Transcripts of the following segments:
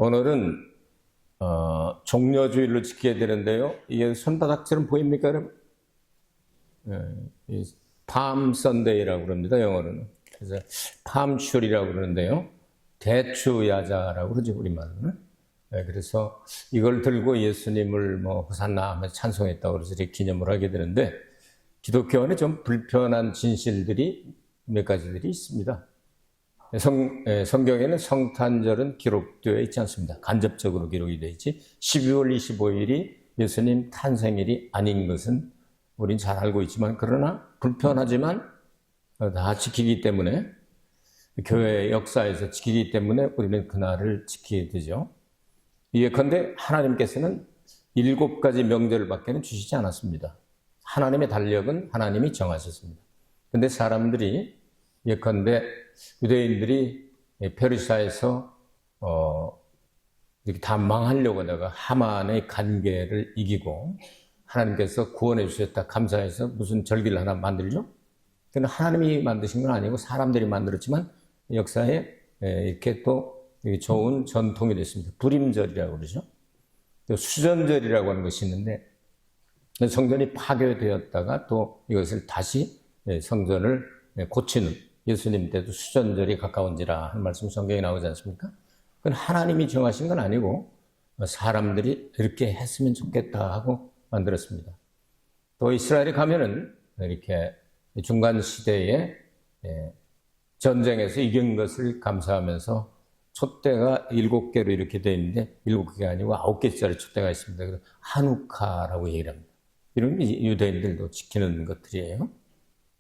오늘은 종려주일로 지켜야 되는데요. 이게 손바닥처럼 보입니까, 여러분? 팜 선데이라고 그럽니다, 영어로는. 그래서 팜출이라고 그러는데요. 대추야자라고 그러죠, 우리말로는. 그래서 이걸 들고 예수님을 호산나 하면서 찬송했다고 그래서 이렇게 기념을 하게 되는데, 기독교 안에 좀 불편한 진실들이 몇 가지들이 있습니다. 성경에는 성탄절은 기록되어 있지 않습니다. 간접적으로 기록이 되어 있지. 12월 25일이 예수님 탄생일이 아닌 것은 우린 잘 알고 있지만, 그러나 불편하지만 다 지키기 때문에, 교회 역사에서 지키기 때문에 우리는 그날을 지키게 되죠. 예컨대 하나님께서는 7가지 명절밖에는 주시지 않았습니다. 하나님의 달력은 하나님이 정하셨습니다. 그런데 사람들이 예컨대 유대인들이 페르시아에서 이렇게 다 망하려고 하다가 하만의 간계를 이기고 하나님께서 구원해 주셨다 감사해서 무슨 절기를 하나 만들죠? 근데 하나님이 만드신 건 아니고 사람들이 만들었지만 역사에 이렇게 또 좋은 전통이 됐습니다. 불임절이라고 그러죠. 또 수전절이라고 하는 것이 있는데, 성전이 파괴되었다가 또 이것을 다시 성전을 고치는, 예수님 때도 수전절이 가까운지라 하는 말씀 성경에 나오지 않습니까? 그건 하나님이 정하신 건 아니고 사람들이 이렇게 했으면 좋겠다 하고 만들었습니다. 또 이스라엘에 가면은 이렇게 중간 시대에 전쟁에서 이긴 것을 감사하면서 촛대가 7개로 이렇게 되어 있는데 7개가 아니고 9개짜리 촛대가 있습니다. 그래서 하누카라고 얘기를 합니다. 이런 게 유대인들도 지키는 것들이에요.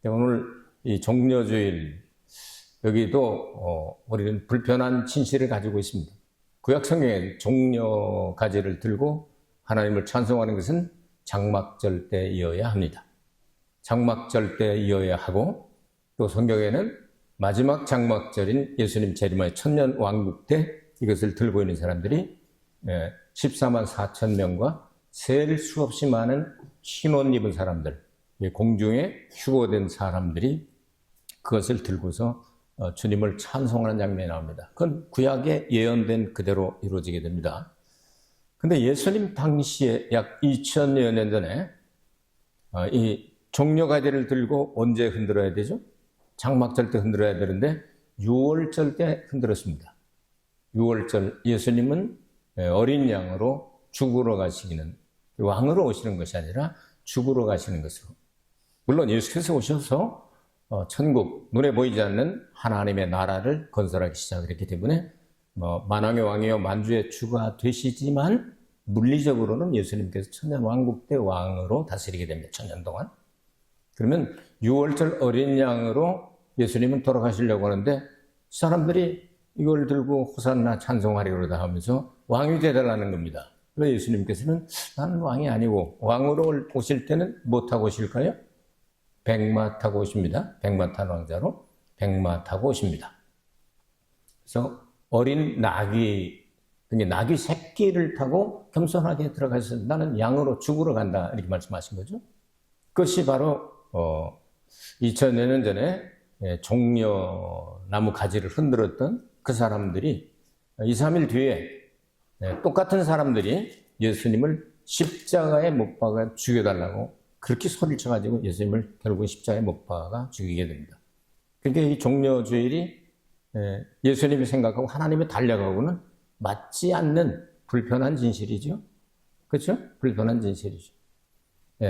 오늘 이 종려주일, 여기도 우리는 불편한 진실을 가지고 있습니다. 구약 성경에 종려 가지를 들고 하나님을 찬송하는 것은 장막절 때이어야 합니다. 장막절 때이어야 하고, 또 성경에는 마지막 장막절인 예수님 재림의 천년 왕국 때 이것을 들고 있는 사람들이 14만 4천 명과 셀 수 없이 많은 흰 옷 입은 사람들, 공중에 휴거된 사람들이 그것을 들고서 주님을 찬송하는 장면이 나옵니다. 그건 구약에 예언된 그대로 이루어지게 됩니다. 근데 예수님 당시에 약 2000여 년 전에 이 종려가지를 들고 언제 흔들어야 되죠? 장막절 때 흔들어야 되는데 6월절 때 흔들었습니다. 6월절, 예수님은 어린 양으로 죽으러 가시기는, 왕으로 오시는 것이 아니라 죽으러 가시는 것으로. 물론 예수께서 오셔서 천국, 눈에 보이지 않는 하나님의 나라를 건설하기 시작했기 때문에 만왕의 왕이요 만주의 주가 되시지만, 물리적으로는 예수님께서 천년 왕국 때 왕으로 다스리게 됩니다. 천년 동안. 그러면 6월절 어린 양으로 예수님은 돌아가시려고 하는데, 사람들이 이걸 들고 호산나 찬송하리 그러다 하면서 왕이 되달라는 겁니다. 그래서 예수님께서는 나는 왕이 아니고, 왕으로 오실 때는 뭐 타고 오실까요? 백마 타고 오십니다. 백마 탄 왕자로 백마 타고 오십니다. 그래서 어린 나귀, 나귀 새끼를 타고 겸손하게 들어가서 나는 양으로 죽으러 간다, 이렇게 말씀하신 거죠. 그것이 바로 2000여 년 전에 종려나무 가지를 흔들었던 그 사람들이 2, 3일 뒤에 똑같은 사람들이 예수님을 십자가에 못 박아 죽여달라고 그렇게 소리를 쳐가지고 예수님을 결국 십자가에 못 박아 죽이게 됩니다. 그러니까 이 종려주일이 예수님이 생각하고 하나님의 달력하고는 맞지 않는 불편한 진실이죠. 그렇죠? 불편한 진실이죠.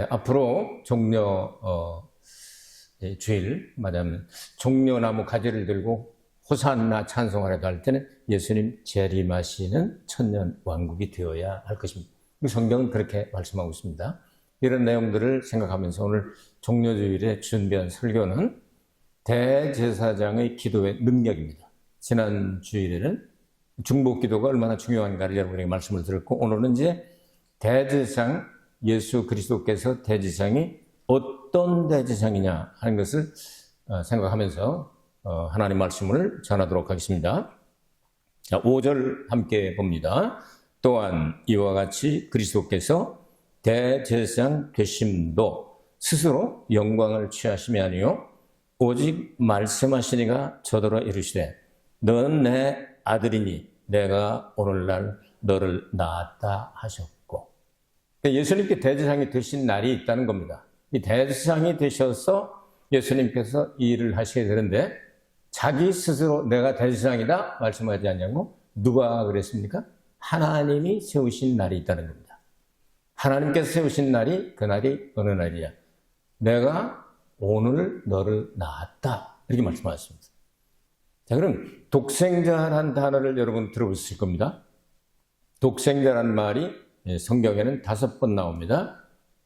앞으로 종려 주일, 말하면 종려나무 가지를 들고 호산나 찬송하려고 할 때는 예수님 재림하시는 천년 왕국이 되어야 할 것입니다. 성경은 그렇게 말씀하고 있습니다. 이런 내용들을 생각하면서 오늘 종려주일에 준비한 설교는 대제사장의 기도의 능력입니다. 지난 주일에는 중보기도가 얼마나 중요한가를 여러분에게 말씀을 드렸고, 오늘은 이제 대제사장, 예수 그리스도께서 대제사장이 어떤 대제사장이냐 하는 것을 생각하면서 하나님 말씀을 전하도록 하겠습니다. 자, 5절 함께 봅니다. 또한 이와 같이 그리스도께서 대제사장 되심도 스스로 영광을 취하심이 아니요 오직 말씀하시니가 저더러 이르시되 너는 내 아들이니 내가 오늘날 너를 낳았다 하셨고, 예수님께 대제사장이 되신 날이 있다는 겁니다. 이 대제사장이 되셔서 예수님께서 이 일을 하시게 되는데, 자기 스스로 내가 대제사장이다 말씀하지 않냐고. 누가 그랬습니까? 하나님이 세우신 날이 있다는 겁니다. 하나님께서 세우신 날이 그 날이 어느 날이냐? 내가 오늘 너를 낳았다, 이렇게 말씀하셨습니다. 자, 그럼 독생자라는 단어를 여러분 들어보실 겁니다. 독생자라는 말이 성경에는 5번 나옵니다.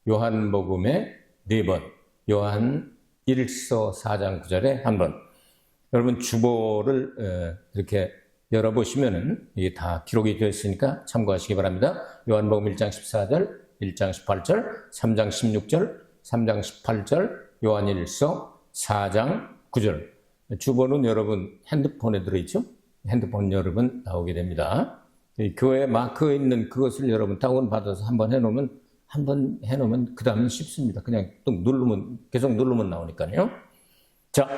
요한복음에 4번, 요한 1서 4장 9절에 1번. 여러분 주보를 이렇게 열어보시면은 이게 다 기록이 되어 있으니까 참고하시기 바랍니다. 요한복음 1장 14절, 1장 18절, 3장 16절, 3장 18절, 요한 1서 4장 9절. 주보는 여러분 핸드폰에 들어있죠? 핸드폰 여러분 나오게 됩니다. 교회 마크에 있는 그것을 여러분 다운받아서 한번 해놓으면 그 다음은 쉽습니다. 그냥 또 계속 누르면 나오니까요. 자,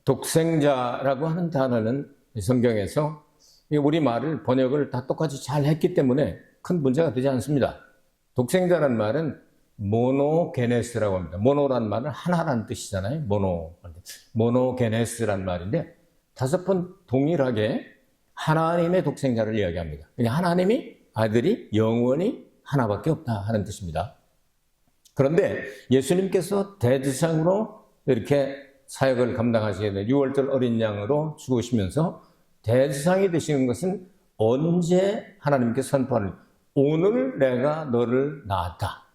독생자라고 하는 단어는 성경에서 우리말을 번역을 다 똑같이 잘 했기 때문에 큰 문제가 되지 않습니다. 독생자라는 말은 모노게네스라고 합니다. 모노란 말은 하나라는 뜻이잖아요. 모노게네스라는 말인데 5번 동일하게 하나님의 독생자를 이야기합니다. 그러니까 하나님이 아들이 영원히 하나밖에 없다 하는 뜻입니다. 그런데 예수님께서 대제사장으로 이렇게 사역을 감당하시게 된 6월절 어린 양으로 죽으시면서 대제사장이 되시는 것은 언제 하나님께서 선포하는, 오늘 내가 너를 낳았다.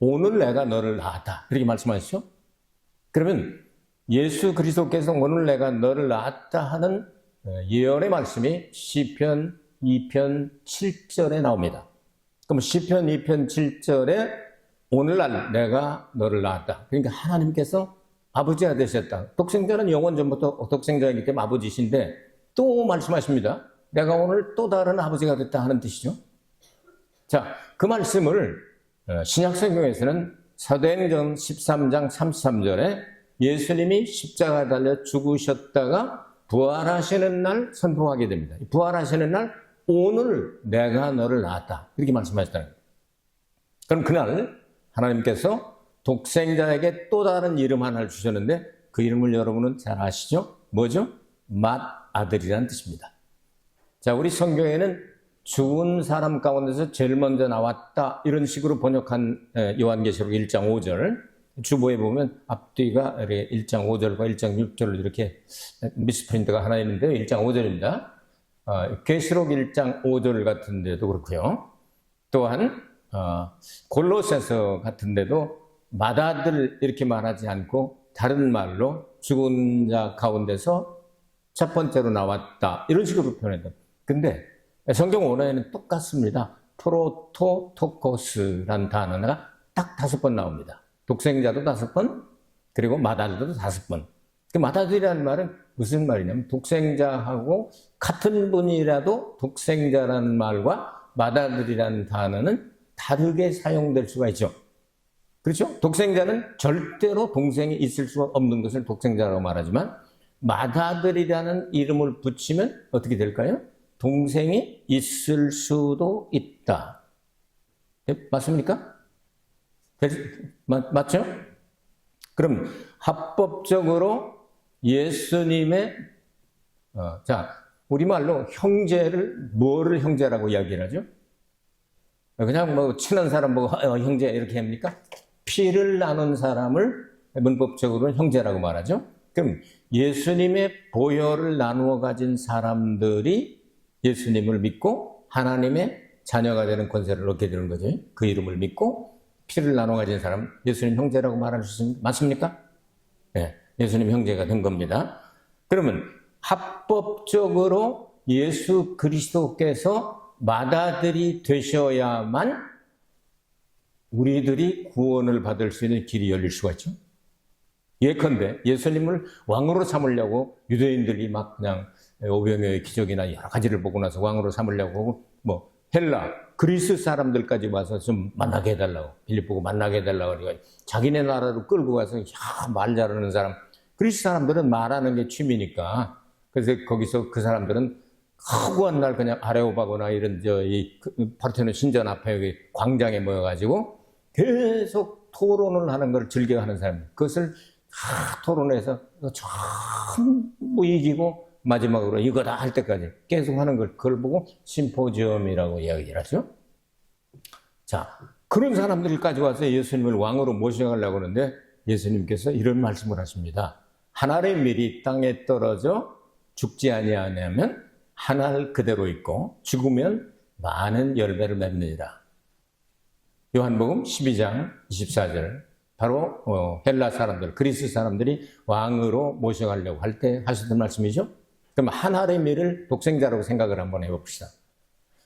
오늘 내가 너를 낳았다. 이렇게 말씀하시죠? 그러면 예수 그리스도께서 오늘 내가 너를 낳았다 하는 예언의 말씀이 시편 2편 7절에 나옵니다. 그럼 시편 2편 7절에 오늘날 내가 너를 낳았다. 그러니까 하나님께서 아버지가 되셨다. 독생자는 영원 전부터 독생자이기 때문에 아버지신데 또 말씀하십니다. 내가 오늘 또 다른 아버지가 됐다 하는 뜻이죠. 자, 그 말씀을 신약성경에서는 사도행전 13장 33절에 예수님이 십자가에 달려 죽으셨다가 부활하시는 날 선포하게 됩니다. 부활하시는 날 오늘 내가 너를 낳았다. 이렇게 말씀하셨다는 거예요. 그럼 그날 하나님께서 독생자에게 또 다른 이름 하나를 주셨는데 그 이름을 여러분은 잘 아시죠? 뭐죠? 맏아들이라는 뜻입니다. 자, 우리 성경에는 죽은 사람 가운데서 제일 먼저 나왔다 이런 식으로 번역한 요한계시록 1장 5절 주보에 보면 앞뒤가 1장 5절과 1장 6절로 이렇게 미스프린트가 하나 있는데요. 1장 5절입니다. 계시록 1장 5절 같은 데도 그렇고요. 또한 골로새서 같은 데도 맏아들 이렇게 말하지 않고 다른 말로 죽은 자 가운데서 첫 번째로 나왔다 이런 식으로 표현했다. 근데 성경 원어에는 똑같습니다. 프로토토코스라는 단어가 딱 5번 나옵니다. 독생자도 5번, 그리고 맏아들도 5번. 그 맏아들이라는 말은 무슨 말이냐면 독생자하고 같은 분이라도 독생자라는 말과 맏아들이라는 단어는 다르게 사용될 수가 있죠. 그렇죠? 독생자는 절대로 동생이 있을 수가 없는 것을 독생자라고 말하지만 맏아들이라는 이름을 붙이면 어떻게 될까요? 동생이 있을 수도 있다. 맞습니까? 맞죠? 그럼 합법적으로 예수님의 자, 우리말로 형제를 뭐를 형제라고 이야기를 하죠? 그냥 뭐 친한 사람 보고 형제 이렇게 합니까? 피를 나눈 사람을 문법적으로는 형제라고 말하죠. 그럼 예수님의 보혈을 나누어 가진 사람들이 예수님을 믿고 하나님의 자녀가 되는 권세를 얻게 되는 거죠. 그 이름을 믿고 피를 나눠 가진 사람, 예수님 형제라고 말할 수 있습니까? 맞습니까? 네, 예수님 형제가 된 겁니다. 그러면 합법적으로 예수 그리스도께서 맏아들이 되셔야만 우리들이 구원을 받을 수 있는 길이 열릴 수가 있죠. 예컨대 예수님을 왕으로 삼으려고 유대인들이 막 그냥 오병이어의 기적이나 여러 가지를 보고 나서 왕으로 삼으려고 하고 뭐 헬라, 그리스 사람들까지 와서 좀 만나게 해달라고 빌립보고 만나게 해달라고 그러니까 자기네 나라로 끌고 가서 말 잘하는 사람, 그리스 사람들은 말하는 게 취미니까 그래서 거기서 그 사람들은 허구한 날 그냥 아레오바고나 이런 이 파르테논 신전 앞에 여기 광장에 모여가지고 계속 토론을 하는 걸 즐겨하는 사람, 그것을 토론해서 전부 이기고 마지막으로 이거다 할 때까지 계속 하는 걸, 그걸 보고 심포지엄이라고 이야기를 하죠. 자, 그런 사람들까지 와서 예수님을 왕으로 모셔가려고 하는데 예수님께서 이런 말씀을 하십니다. 한 알의 밀이 땅에 떨어져 죽지 아니하면 한 알 그대로 있고 죽으면 많은 열매를 맺느니라. 요한복음 12장 24절. 바로 헬라 사람들, 그리스 사람들이 왕으로 모셔가려고 할 때 하시던 말씀이죠. 그럼 한 알의 밀을 독생자라고 생각을 한번 해봅시다.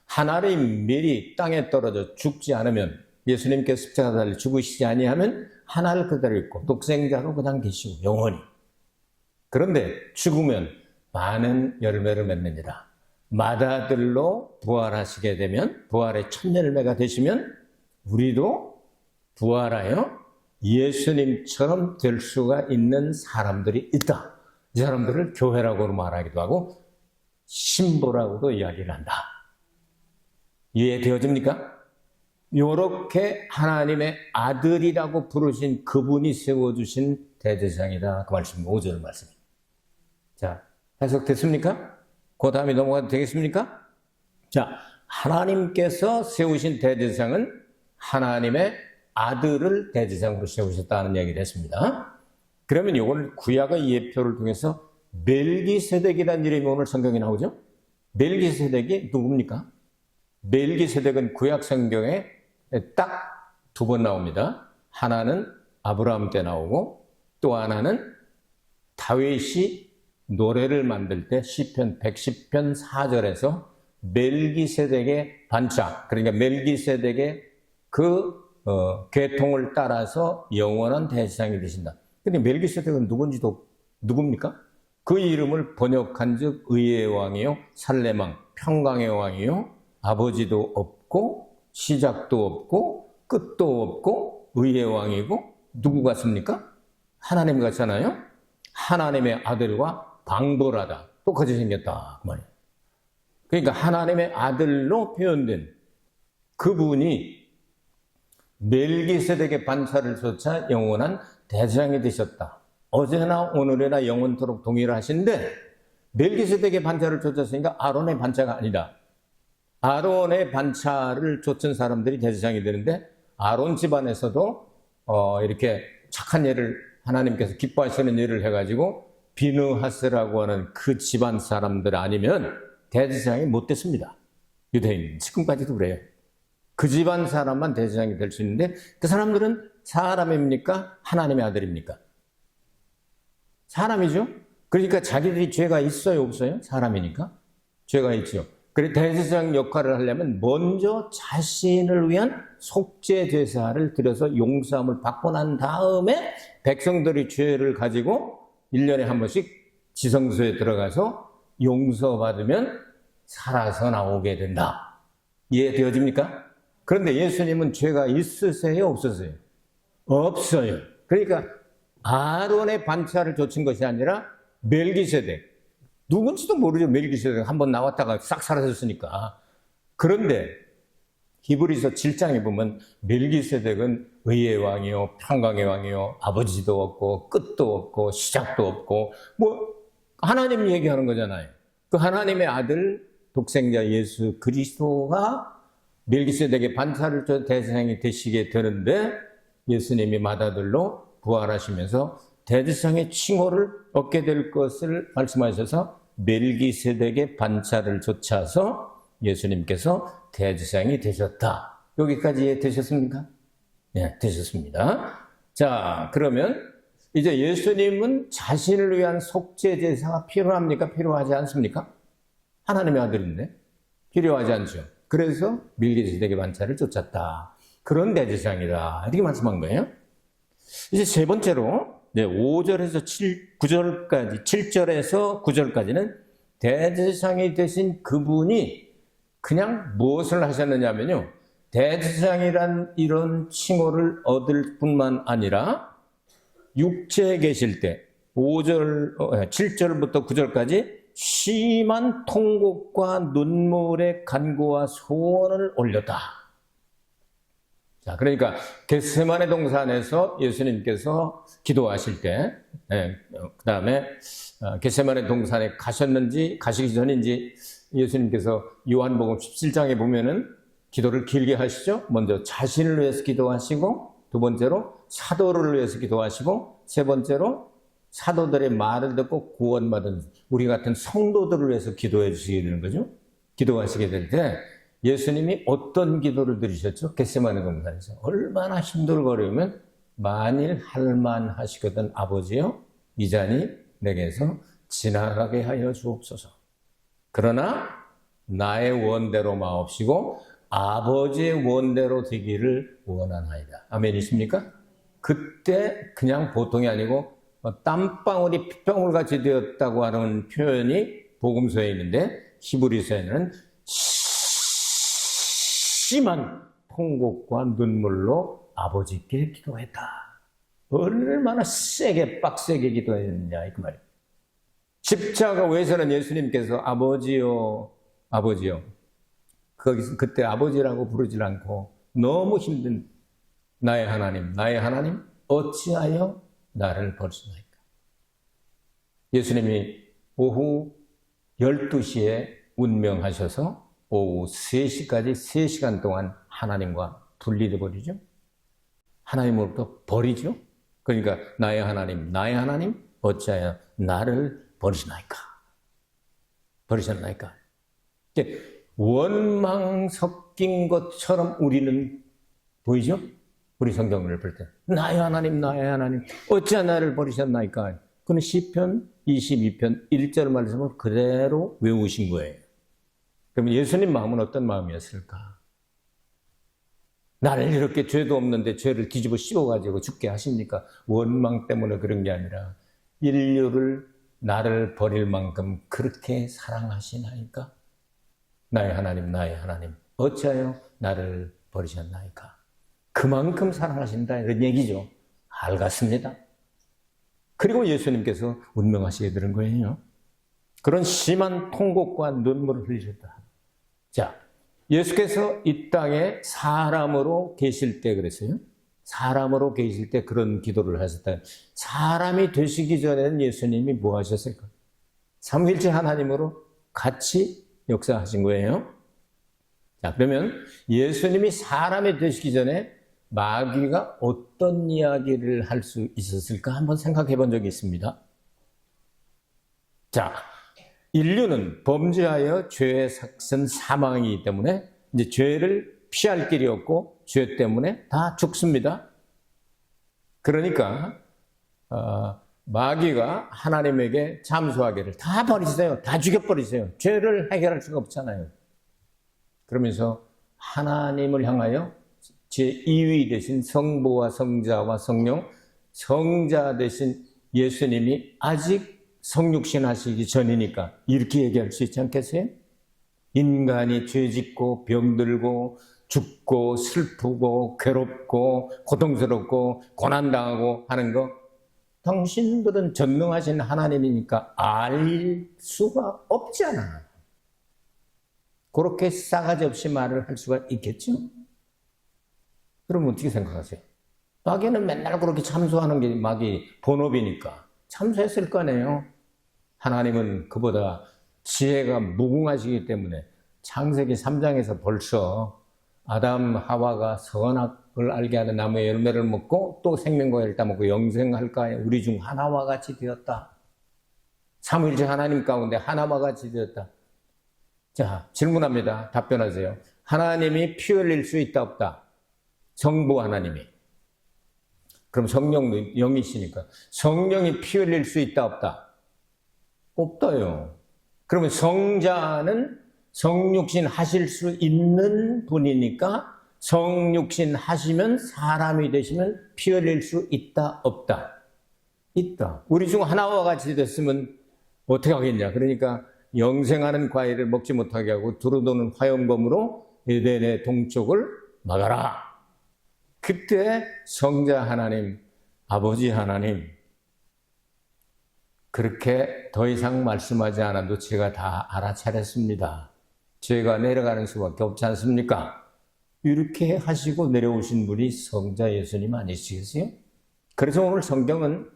한 알의 밀이 땅에 떨어져 죽지 않으면, 예수님께서 십자가 달려 죽으시지 아니하면 한 알 그대로 있고 독생자로 그냥 계시고 영원히. 그런데 죽으면 많은 열매를 맺느니라. 맏아들로 부활하시게 되면, 부활의 첫 열매가 되시면 우리도 부활하여 예수님처럼 될 수가 있는 사람들이 있다. 이 사람들을 교회라고 말하기도 하고 신부라고도 이야기를 한다. 이해되어집니까? 이렇게 하나님의 아들이라고 부르신 그분이 세워주신 대제사장이다. 그 말씀, 5절 말씀입니다. 자, 해석됐습니까? 그 다음에 넘어가도 되겠습니까? 자, 하나님께서 세우신 대제사장은 하나님의 아들을 대제사장으로 세우셨다는 얘기를 했습니다. 그러면 이걸 구약의 예표를 통해서 멜기세덱이라는 이름이 오늘 성경에 나오죠? 멜기세덱이 누굽니까? 멜기세덱은 구약 성경에 딱 두 번 나옵니다. 하나는 아브라함 때 나오고 또 하나는 다윗이 노래를 만들 때 시편 110편 4절에서 멜기세덱의 반차, 그러니까 멜기세덱의 그 계통을 따라서 영원한 대제사장이 되신다. 근데 멜기세덱은 누굽니까? 그 이름을 번역한 즉 의의 왕이요 살레망 평강의 왕이요 아버지도 없고 시작도 없고 끝도 없고 의의 왕이고 누구 같습니까? 하나님 같잖아요. 하나님의 아들과 방돌하다, 똑같이 생겼다 그 말이에요. 그러니까 하나님의 아들로 표현된 그분이 멜기세덱의 반차를 쫓아 영원한 대제사장이 되셨다. 어제나 오늘이나 영원토록 동일하신데 멜기세덱의 반차를 쫓았으니까 아론의 반차가 아니다. 아론의 반차를 쫓은 사람들이 대제사장이 되는데 아론 집안에서도 이렇게 착한 일을 하나님께서 기뻐하시는 일을 해가지고 비느하스라고 하는 그 집안 사람들 아니면 대제사장이 못 됐습니다. 유대인 지금까지도 그래요. 그 집안 사람만 대제사장이 될 수 있는데 그 사람들은 사람입니까? 하나님의 아들입니까? 사람이죠. 그러니까 자기들이 죄가 있어요, 없어요? 사람이니까 죄가 있죠. 그래서 대제사장 역할을 하려면 먼저 자신을 위한 속죄 제사를 드려서 용서함을 받고 난 다음에 백성들이 죄를 가지고 1년에 한 번씩 지성소에 들어가서 용서받으면 살아서 나오게 된다. 이해되어집니까? 그런데 예수님은 죄가 있으세요, 없으세요? 없어요. 그러니까 아론의 반차를 쫓은 것이 아니라 멜기세덱, 누군지도 모르죠. 멜기세덱 한번 나왔다가 싹 사라졌으니까. 그런데 히브리서 7장에 보면 멜기세덱은 의의 왕이요 평강의 왕이요 아버지도 없고 끝도 없고 시작도 없고 뭐 하나님 얘기하는 거잖아요. 그 하나님의 아들 독생자 예수 그리스도가 멜기세덱의 반차를 쫓아 대제사장이 되시게 되는데 예수님이 맏아들로 부활하시면서 대제사장의 칭호를 얻게 될 것을 말씀하셔서 멜기세덱의 반차를 쫓아서 예수님께서 대제사장이 되셨다. 여기까지 이해되셨습니까? 네, 되셨습니다. 자, 그러면 이제 예수님은 자신을 위한 속죄 제사가 필요합니까? 필요하지 않습니까? 하나님의 아들인데 필요하지 않죠. 그래서 멜기세덱의 반차를 쫓았다. 그런 대제사장이다. 이렇게 말씀한 거예요. 이제 세 번째로 5절에서 9절까지, 7절에서 9절까지는 대제사장이 되신 그분이 그냥 무엇을 하셨느냐면요. 대제사장이란 이런 칭호를 얻을 뿐만 아니라 육체에 계실 때 7절부터 9절까지 심한 통곡과 눈물의 간구와 소원을 올렸다. 자, 그러니까 겟세마네 동산에서 예수님께서 기도하실 때, 그 다음에 겟세마네 동산에 가시기 전인지 예수님께서 요한복음 17장에 보면은 기도를 길게 하시죠. 먼저 자신을 위해서 기도하시고, 두 번째로 사도를 위해서 기도하시고, 세 번째로 사도들의 말을 듣고 구원받은 우리 같은 성도들을 위해서 기도해 주시게 되는 거죠. 기도하시게 될 때 예수님이 어떤 기도를 드리셨죠? 겟세마네 동산에서 얼마나 힘들거리면 만일 할만하시거든 아버지여 이 잔이 내게서 지나가게 하여 주옵소서. 그러나 나의 원대로 마옵시고 아버지의 원대로 되기를 원하나이다. 아멘이십니까? 그때 그냥 보통이 아니고 땀방울이 핏방울같이 되었다고 하는 표현이 복음서에 있는데 히브리서에는 심한 통곡과 눈물로 아버지께 기도했다. 얼마나 세게 빡세게 기도했느냐 그 말이에요. 십자가 외에서는 예수님께서 아버지요 아버지요 거기서 그때 아버지라고 부르질 않고 너무 힘든 나의 하나님 어찌하여 나를 버리시나이까. 예수님이 오후 12시에 운명하셔서 오후 3시까지 3시간 동안 하나님과 분리돼 버리죠. 하나님으로부터 버리죠. 그러니까 나의 하나님 어찌하여 나를 버리시나이까. 원망 섞인 것처럼 우리는 보이죠? 우리 성경을 볼 때 나의 하나님 어찌하여 나를 버리셨나이까. 그는 시편 22편 1절 말씀을 그대로 외우신 거예요. 그러면 예수님 마음은 어떤 마음이었을까? 나를 이렇게 죄도 없는데 죄를 뒤집어 씌워가지고 죽게 하십니까? 원망 때문에 그런 게 아니라 인류를 나를 버릴 만큼 그렇게 사랑하시나이까? 나의 하나님 어찌하여 나를 버리셨나이까? 그만큼 사랑하신다 이런 얘기죠. 알겠습니다. 그리고 예수님께서 운명하시게 되는 거예요. 그런 심한 통곡과 눈물을 흘리셨다. 자, 예수께서 이 땅에 사람으로 계실 때 그랬어요. 사람으로 계실 때 그런 기도를 하셨다. 사람이 되시기 전에는 예수님이 뭐 하셨을까? 삼위일체 하나님으로 같이 역사하신 거예요. 자, 그러면 예수님이 사람이 되시기 전에 마귀가 어떤 이야기를 할 수 있었을까 한번 생각해 본 적이 있습니다. 자, 인류는 범죄하여 죄의 삭은 사망이기 때문에 이제 죄를 피할 길이 없고 죄 때문에 다 죽습니다. 그러니까 마귀가 하나님에게 참소하기를 다 버리세요. 다 죽여버리세요. 죄를 해결할 수가 없잖아요. 그러면서 하나님을 향하여 제2위 되신 성부와 성자와 성령, 성자 되신 예수님이 아직 성육신 하시기 전이니까 이렇게 얘기할 수 있지 않겠어요? 인간이 죄짓고 병들고 죽고 슬프고 괴롭고 고통스럽고 고난당하고 하는 거 당신들은 전능하신 하나님이니까 알 수가 없잖아. 그렇게 싸가지 없이 말을 할 수가 있겠죠? 그럼 어떻게 생각하세요? 마귀는 맨날 그렇게 참소하는 게 마귀 본업이니까 참소했을 거 아니에요. 하나님은 그보다 지혜가 무궁하시기 때문에 창세기 3장에서 벌써 아담 하와가 선악을 알게 하는 나무의 열매를 먹고 또 생명과를 따먹고 영생할까 우리 중 하나와 같이 되었다. 삼위일체 하나님 가운데 하나와 같이 되었다. 자, 질문합니다. 답변하세요. 하나님이 피 흘릴 수 있다 없다? 성부 하나님이. 그럼 성령도 영이시니까 성령이 피 흘릴 수 있다 없다? 없다요. 그러면 성자는 성육신 하실 수 있는 분이니까 성육신 하시면 사람이 되시면 피 흘릴 수 있다 없다? 있다. 우리 중 하나와 같이 됐으면 어떻게 하겠냐? 그러니까 영생하는 과일을 먹지 못하게 하고 두루도는 화염검으로 에덴의 동쪽을 막아라. 그때 성자 하나님, 아버지 하나님, 그렇게 더 이상 말씀하지 않아도 제가 다 알아차렸습니다. 죄가 내려가는 수밖에 없지 않습니까? 이렇게 하시고 내려오신 분이 성자 예수님 아니시겠어요? 그래서 오늘 성경은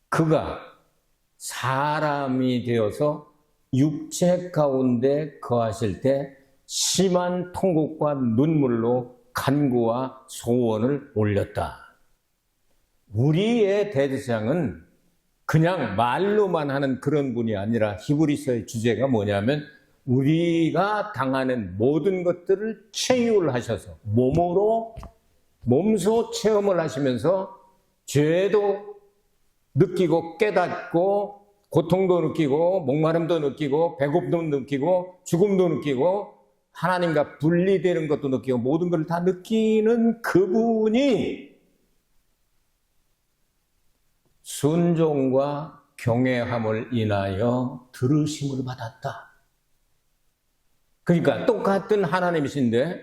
그가 사람이 되어서 육체 가운데 거하실 때 심한 통곡과 눈물로 간구와 소원을 올렸다. 우리의 대제사장은 그냥 말로만 하는 그런 분이 아니라 히브리서의 주제가 뭐냐면 우리가 당하는 모든 것들을 체휼하셔서 몸소 체험을 하시면서 죄도 느끼고 깨닫고 고통도 느끼고 목마름도 느끼고 배고픔도 느끼고 죽음도 느끼고 하나님과 분리되는 것도 느끼고 모든 걸 다 느끼는 그분이 순종과 경외함을 인하여 들으심을 받았다. 그러니까 똑같은 하나님이신데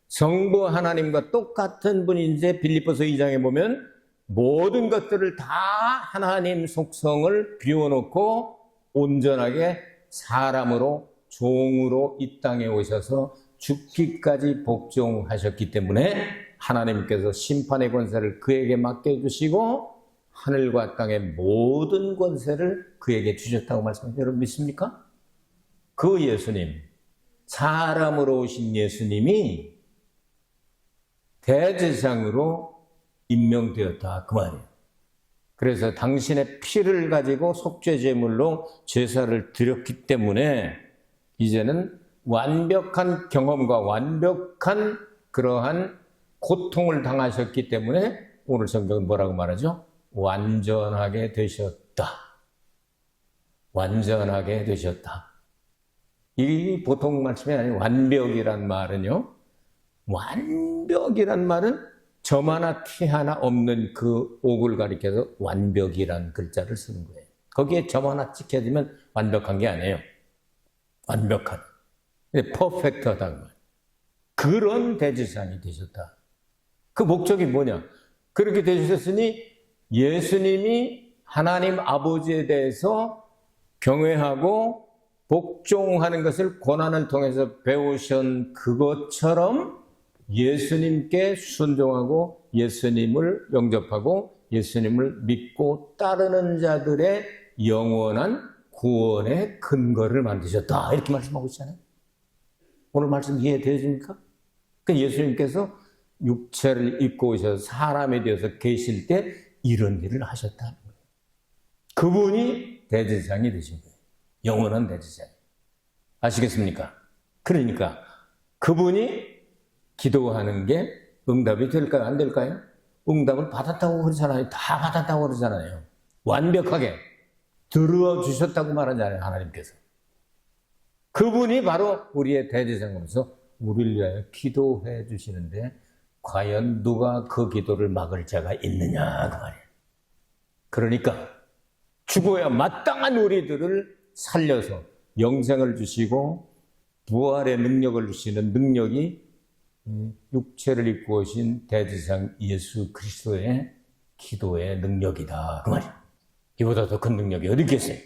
성부 하나님과 똑같은 분인데 빌립보서 2장에 보면 모든 것들을 다 하나님 속성을 비워놓고 온전하게 사람으로 종으로 이 땅에 오셔서 죽기까지 복종하셨기 때문에 하나님께서 심판의 권세를 그에게 맡겨주시고 하늘과 땅의 모든 권세를 그에게 주셨다고 말씀하셨어요. 여러분 믿습니까? 그 예수님, 사람으로 오신 예수님이 대제사장으로 임명되었다 그 말이에요. 그래서 당신의 피를 가지고 속죄제물로 제사를 드렸기 때문에 이제는 완벽한 경험과 완벽한 그러한 고통을 당하셨기 때문에 오늘 성경은 뭐라고 말하죠? 완전하게 되셨다. 완전하게 되셨다. 이 보통 말씀이 아니고 완벽이란 말은요. 완벽이란 말은 점 하나 티 하나 없는 그 옥을 가리켜서 완벽이란 글자를 쓰는 거예요. 거기에 점 하나 찍혀지면 완벽한 게 아니에요. 완벽한. 퍼펙트하다는 거예요. 그런 대제사장이 되셨다. 그 목적이 뭐냐? 그렇게 되셨으니 예수님이 하나님 아버지에 대해서 경외하고 복종하는 것을 고난을 통해서 배우신 그것처럼 예수님께 순종하고 예수님을 영접하고 예수님을 믿고 따르는 자들의 영원한 구원의 근거를 만드셨다. 이렇게 말씀하고 있잖아요. 오늘 말씀 이해되십니까? 그러니까 예수님께서 육체를 입고 오셔서 사람이 되어서 계실 때 이런 일을 하셨다는 거예요. 그분이 대제사장이 되신 거예요. 영원한 대제사장. 아시겠습니까? 그러니까 그분이 기도하는 게 응답이 될까요? 안 될까요? 응답을 받았다고 그러잖아요. 다 받았다고 그러잖아요. 완벽하게 들어주셨다고 말하잖아요. 하나님께서. 그분이 바로 우리의 대제사장으로서 우리를 위하여 기도해 주시는데 과연 누가 그 기도를 막을 자가 있느냐 그 말이에요. 그러니까 죽어야 마땅한 우리들을 살려서 영생을 주시고 부활의 능력을 주시는 능력이 육체를 입고 오신 대제사장 예수 그리스도의 기도의 능력이다 그 말이에요. 이보다 더 큰 능력이 어디 있겠어요?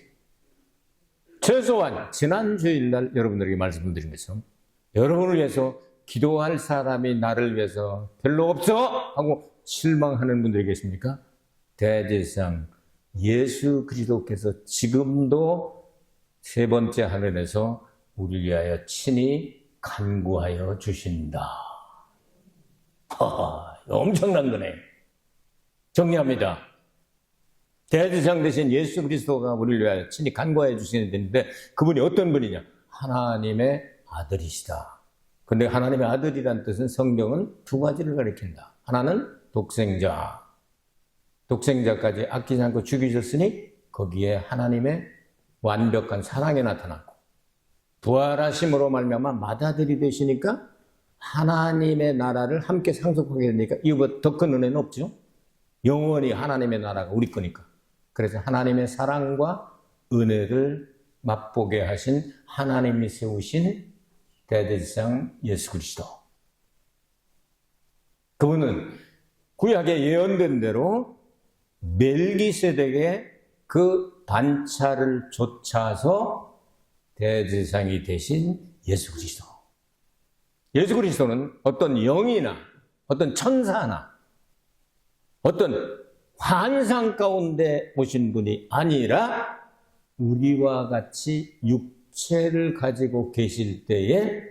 최소한 지난 주일날 여러분들에게 말씀드린 것처럼 여러분을 위해서 기도할 사람이 나를 위해서 별로 없어 하고 실망하는 분들이 계십니까? 대제사장 예수 그리스도께서 지금도 세 번째 하늘에서 우리를 위하여 친히 간구하여 주신다. 엄청난 거네. 정리합니다. 대제사장 대신 예수 그리스도가 우리를 위하여 친히 간구하여 주시는데 그분이 어떤 분이냐? 하나님의 아들이시다. 근데 하나님의 아들이란 뜻은 성경은 두 가지를 가리킨다. 하나는 독생자. 독생자까지 아끼지 않고 죽이셨으니 거기에 하나님의 완벽한 사랑이 나타났고 부활하심으로 말미암아 맏아들이 되시니까 하나님의 나라를 함께 상속하게 되니까 이거보다 더 큰 은혜는 없죠. 영원히 하나님의 나라가 우리 거니까. 그래서 하나님의 사랑과 은혜를 맛보게 하신 하나님이 세우신 대제사장 예수 그리스도. 그분은 구약에 예언된 대로 멜기세덱의 그 반차를 좇아서 대제사장이 되신 예수 그리스도. 예수 그리스도는 어떤 영이나 어떤 천사나 어떤 환상 가운데 오신 분이 아니라 우리와 같이 육체를 가지고 계실 때에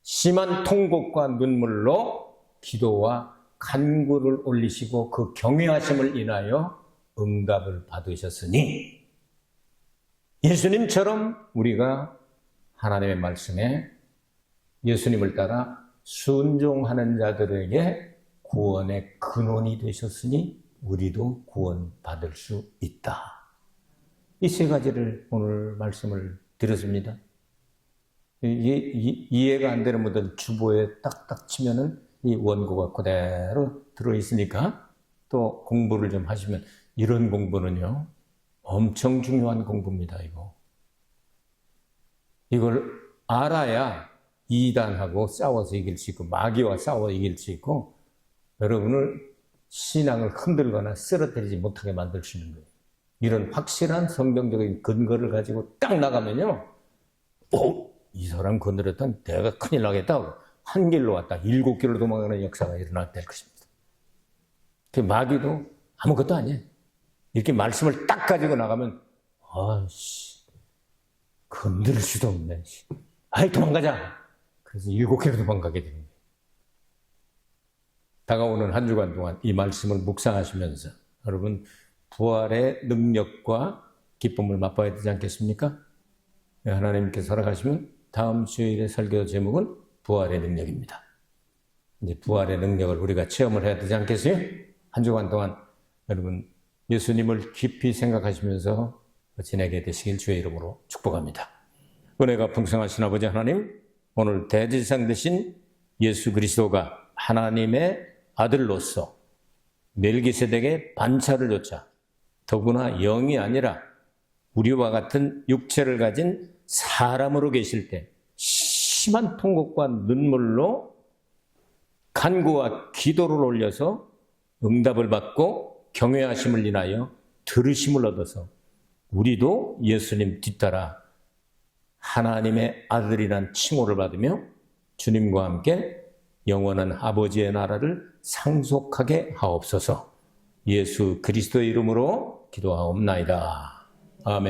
심한 통곡과 눈물로 기도와 간구를 올리시고 그 경외하심을 인하여 응답을 받으셨으니 예수님처럼 우리가 하나님의 말씀에 예수님을 따라 순종하는 자들에게 구원의 근원이 되셨으니 우리도 구원받을 수 있다. 이 세 가지를 오늘 말씀을 드렸습니다. 이해가 안 되는 분들 주보에 딱딱 치면은 이 원고가 그대로 들어있으니까 또 공부를 좀 하시면 이런 공부는요 엄청 중요한 공부입니다. 이걸 알아야 이단하고 싸워서 이길 수 있고 마귀와 싸워 이길 수 있고 여러분을 신앙을 흔들거나 쓰러뜨리지 못하게 만들 수 있는 거예요. 이런 확실한 성경적인 근거를 가지고 딱 나가면요 이 사람 건드렸던 내가 큰일 나겠다. 한 길로 왔다 7길로 도망가는 역사가 일어날 될 것입니다. 그 마귀도 아무것도 아니에요. 이렇게 말씀을 딱 가지고 나가면 아씨 건드릴 수도 없네. 아이 도망가자. 그래서 7길로 도망가게 되는 거예요. 다가오는 한 주간 동안 이 말씀을 묵상하시면서 여러분 부활의 능력과 기쁨을 맛봐야 되지 않겠습니까? 하나님께서 허락하시면 다음 주일의 설교 제목은 부활의 능력입니다. 이제 부활의 능력을 우리가 체험을 해야 되지 않겠어요? 한 주간 동안 여러분 예수님을 깊이 생각하시면서 지내게 되시길 주의 이름으로 축복합니다. 은혜가 풍성하신 아버지 하나님, 오늘 대제사장 되신 예수 그리스도가 하나님의 아들로서 멜기세덱의 반차를 좇아 더구나 영이 아니라 우리와 같은 육체를 가진 사람으로 계실 때 심한 통곡과 눈물로 간구와 기도를 올려서 응답을 받고 경외하심을 인하여 들으심을 얻어서 우리도 예수님 뒤따라 하나님의 아들이란 칭호를 받으며 주님과 함께 영원한 아버지의 나라를 상속하게 하옵소서. 예수 그리스도의 이름으로 기도하옵나이다. 아멘.